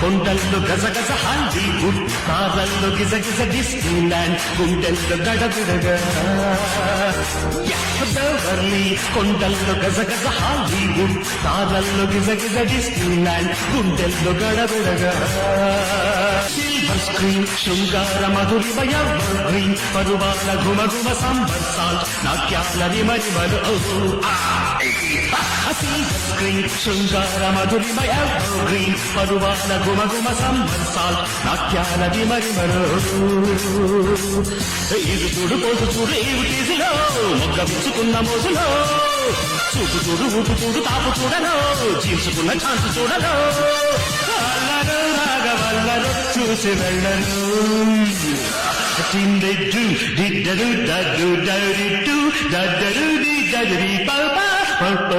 కొండల్లో గజగజ Hollywood, కార్లల్లో గిజగిజ Disneyland, గుండెల్లో గడబిడగా బెవర్లీ. కొండల్లో గజగజ హాలీవుడ్, కార్లల్లో గిజగిజ డిస్నీల్యాండ్, గుండెల్లో గడబిడగా సిల్వర్ స్క్రీన్ శృంగార మధురిమ ఎవర్ గ్రీన్, పరువాల ఘుమఘుమ సంబర్ సాల్ట్, నాట్యాల రిమరిమలు సిల్వర్ స్క్రీన్ శృంగార మధురిమ ఎవర్ గ్రీన్, పరువాల ఘుమఘుమ సంబర్ సాల్ట్, నాట్యాల రిమరిమలు. ఇది చూడు పోసు చూడు ఏమిటిలో మొగ్గ విచ్చుకున్న మోజులో, చూపు చూడు ఊపు చూడు తాపు చూడలో, చీల్చుకున్న ఛాన్స్ చూడలో, అల్లరు రాగవల్లరు చూసి వెళ్ళరు. టిండెడ్డు డిడ్డరు డడ్డు డరిడ్డు డడ్డరు డి డరి పాప పప్ప